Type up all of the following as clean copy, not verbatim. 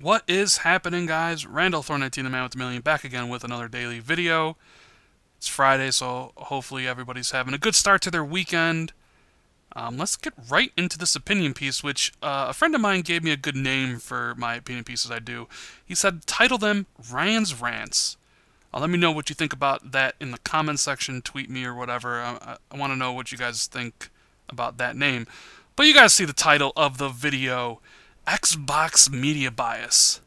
What is happening, guys? Randall Thor 19, the man with the million, back again with another daily video. It's Friday, so hopefully everybody's having a good start to their weekend. Let's get right into this opinion piece, which a friend of mine gave me a good name for my opinion pieces I do. He said, title them Ryan's Rants. Let me know what you think about that in the comment section, tweet me or whatever. I want to know what you guys think about that name. But you guys see the title of the video, Xbox Media Bias.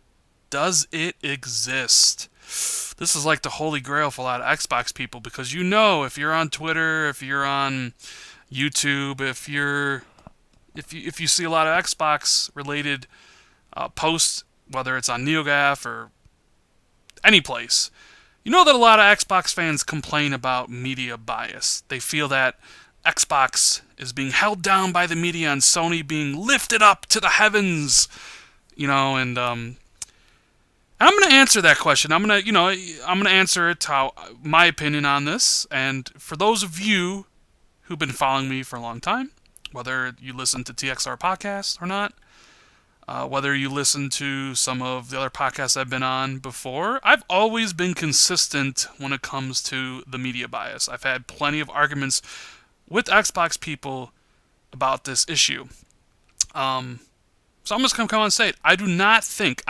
Does it exist? This is like the holy grail for a lot of Xbox people, because you know, if you're on Twitter, if you're on YouTube, if you see a lot of Xbox related posts, whether it's on NeoGAF or any place, you know that a lot of Xbox fans complain about media bias. They feel that Xbox is being held down by the media and Sony being lifted up to the heavens, and I'm going to answer that question. I'm going to answer it how my opinion on this. And for those of you who've been following me for a long time, whether you listen to TXR podcasts or not, whether you listen to some of the other podcasts I've been on before, I've always been consistent when it comes to the media bias. I've had plenty of arguments with Xbox people about this issue. So I'm just going to come on and say it. I do not think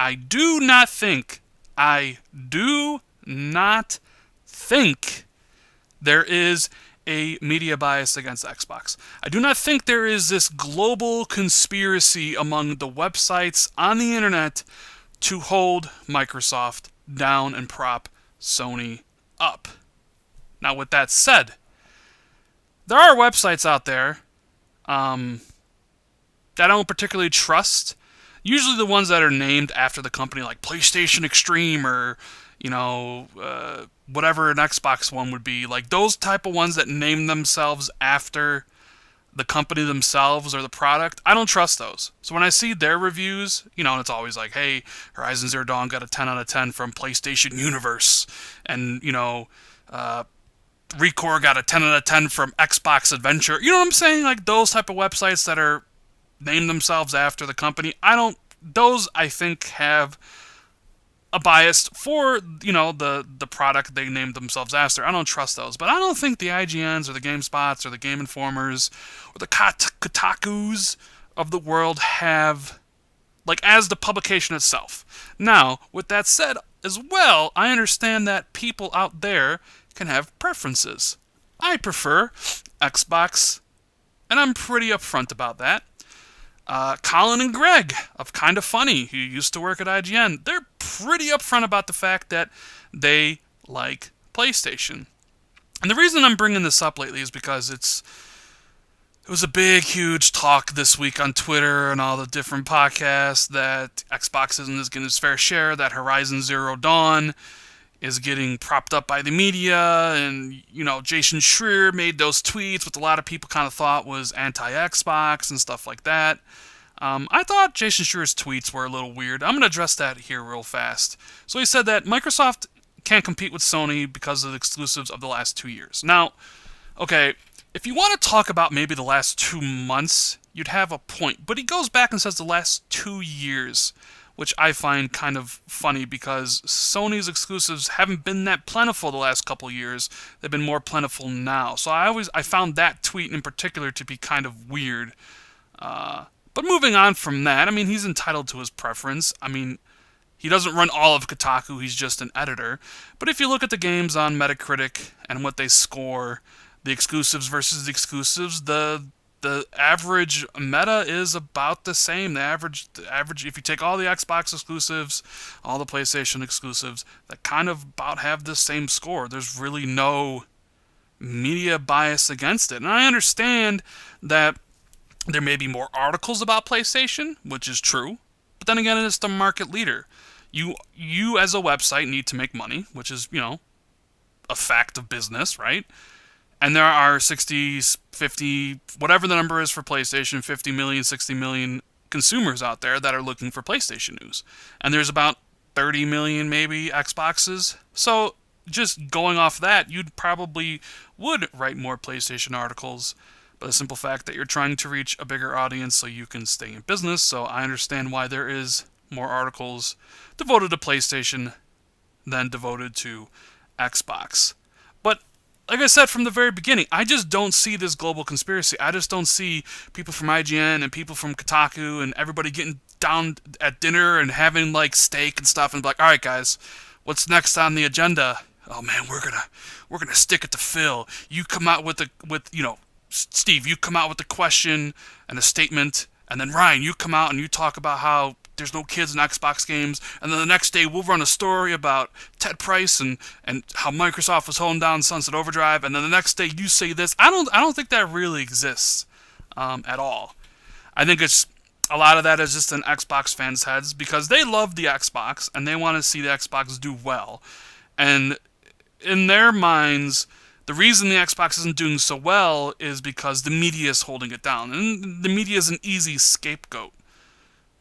there is a media bias against Xbox. I do not think there is this global conspiracy among the websites on the internet to hold Microsoft down and prop Sony up. Now, with that said, there are websites out there that I don't particularly trust. Usually the ones that are named after the company, like PlayStation Extreme or, whatever an Xbox one would be. Like those type of ones that name themselves after the company themselves or the product, I don't trust those. So when I see their reviews, and it's always like, hey, Horizon Zero Dawn got a 10 out of 10 from PlayStation Universe. And, Recore got a 10 out of 10 from Xbox Adventure. You know what I'm saying? Like those type of websites that are named themselves after the company. Those I think have a bias for, the product they named themselves after. I don't trust those. But I don't think the IGNs or the GameSpots or the Game Informers or the Kotakus of the world have, as the publication itself. Now, with that said as well, I understand that people out there can have preferences. I prefer Xbox, and I'm pretty upfront about that. Colin and Greg of Kinda Funny, who used to work at IGN, they're pretty upfront about the fact that they like PlayStation. And the reason I'm bringing this up lately is because it was a big, huge talk this week on Twitter and all the different podcasts that Xbox isn't as getting its fair share, that Horizon Zero Dawn is getting propped up by the media, and, Jason Schreier made those tweets, which a lot of people kind of thought was anti-Xbox and stuff like that. I thought Jason Schreier's tweets were a little weird. I'm going to address that here real fast. So he said that Microsoft can't compete with Sony because of the exclusives of the last 2 years. Now, okay, if you want to talk about maybe the last 2 months, you'd have a point. But he goes back and says the last 2 years, which I find kind of funny because Sony's exclusives haven't been that plentiful the last couple years. They've been more plentiful now. So I found that tweet in particular to be kind of weird. But moving on from that, he's entitled to his preference. He doesn't run all of Kotaku, he's just an editor. But if you look at the games on Metacritic and what they score, the exclusives versus the exclusives, the average meta is about the same. The average, if you take all the Xbox exclusives, all the PlayStation exclusives, that kind of about have the same score. There's really no media bias against it. And I understand that there may be more articles about PlayStation, which is true. But then again, it's the market leader. You as a website need to make money, which is, a fact of business, right? And there are 60, 50, whatever the number is for PlayStation, 50 million, 60 million consumers out there that are looking for PlayStation news. And there's about 30 million maybe Xboxes. So just going off that, you'd probably would write more PlayStation articles. But the simple fact that you're trying to reach a bigger audience so you can stay in business. So I understand why there is more articles devoted to PlayStation than devoted to Xbox. But like I said from the very beginning, I just don't see this global conspiracy. I just don't see people from IGN and people from Kotaku and everybody getting down at dinner and having like steak and stuff and be like, all right, guys, what's next on the agenda? Oh man, we're gonna stick it to Phil. You come out with Steve, you come out with a question and a statement, and then Ryan, you come out and you talk about how there's no kids in Xbox games, and then the next day we'll run a story about Ted Price and how Microsoft was holding down Sunset Overdrive, and then the next day you say this. I don't think that really exists at all. I think it's a lot of that is just in Xbox fans' heads because they love the Xbox and they want to see the Xbox do well, and in their minds, the reason the Xbox isn't doing so well is because the media is holding it down, and the media is an easy scapegoat,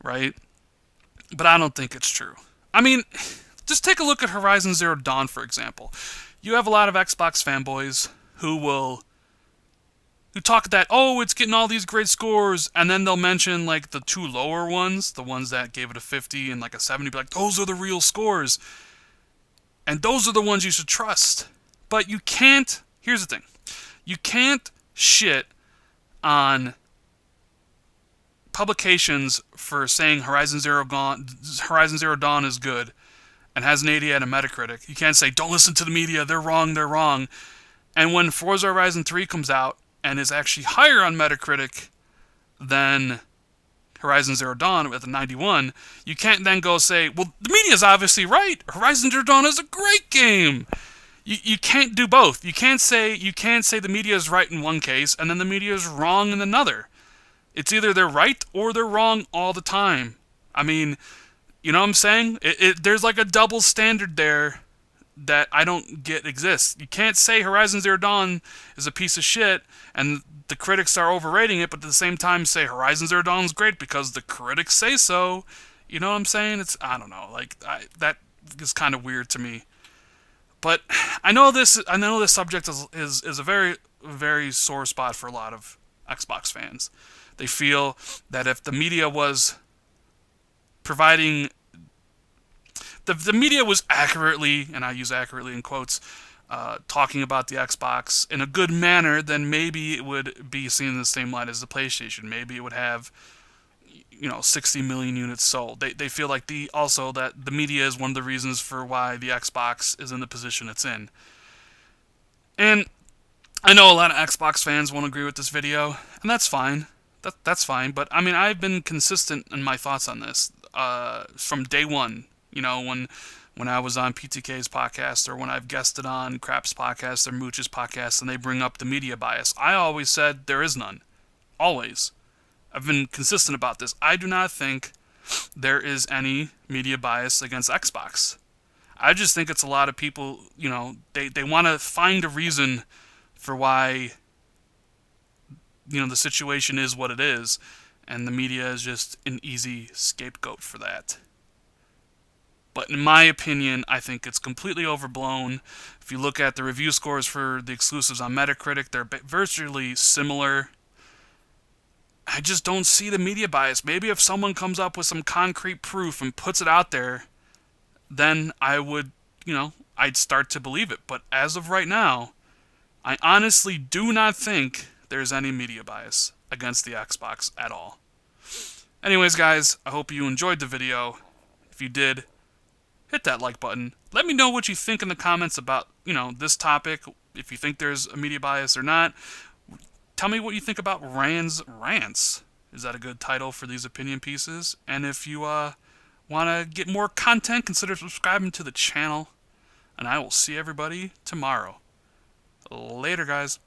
right? But I don't think it's true. I mean, just take a look at Horizon Zero Dawn, for example. You have a lot of Xbox fanboys who talk that, oh, it's getting all these great scores, and then they'll mention, like, the two lower ones, the ones that gave it a 50 and, like, a 70, be like, those are the real scores. And those are the ones you should trust. But you can't, here's the thing, you can't shit on publications for saying Horizon Zero Dawn is good and has an 88 on Metacritic. You can't say, don't listen to the media, they're wrong. And when Forza Horizon 3 comes out and is actually higher on Metacritic than Horizon Zero Dawn with a 91, you can't then go say, well, the media's obviously right. Horizon Zero Dawn is a great game. You can't do both. You can't say the media is right in one case and then the media is wrong in another. It's either they're right or they're wrong all the time. I mean, you know what I'm saying? There's like a double standard there that I don't get exists. You can't say Horizon Zero Dawn is a piece of shit and the critics are overrating it, but at the same time say Horizon Zero Dawn is great because the critics say so. You know what I'm saying? I don't know. That is kind of weird to me. But I know this subject is a very, very sore spot for a lot of Xbox fans. They feel that if the media was providing, the media was accurately, and I use accurately in quotes, talking about the Xbox in a good manner, then maybe it would be seen in the same light as the PlayStation. Maybe it would have, 60 million units sold. They feel like that the media is one of the reasons for why the Xbox is in the position it's in. And I know a lot of Xbox fans won't agree with this video, and that's fine. That's fine, but I mean, I've been consistent in my thoughts on this from day one. When I was on PTK's podcast, or when I've guested on Crap's podcast or Mooch's podcast, and they bring up the media bias, I always said there is none. Always. I've been consistent about this. I do not think there is any media bias against Xbox. I just think it's a lot of people, they want to find a reason for why, the situation is what it is, and the media is just an easy scapegoat for that. But in my opinion, I think it's completely overblown. If you look at the review scores for the exclusives on Metacritic, they're virtually similar. I just don't see the media bias. Maybe if someone comes up with some concrete proof and puts it out there, then I would, I'd start to believe it. But as of right now, I honestly do not think there's any media bias against the Xbox at all. Anyways, guys, I hope you enjoyed the video. If you did, hit that like button. Let me know what you think in the comments about, this topic, if you think there's a media bias or not. Tell me what you think about Rand's Rants. Is that a good title for these opinion pieces? And if you want to get more content, consider subscribing to the channel. And I will see everybody tomorrow. Later, guys.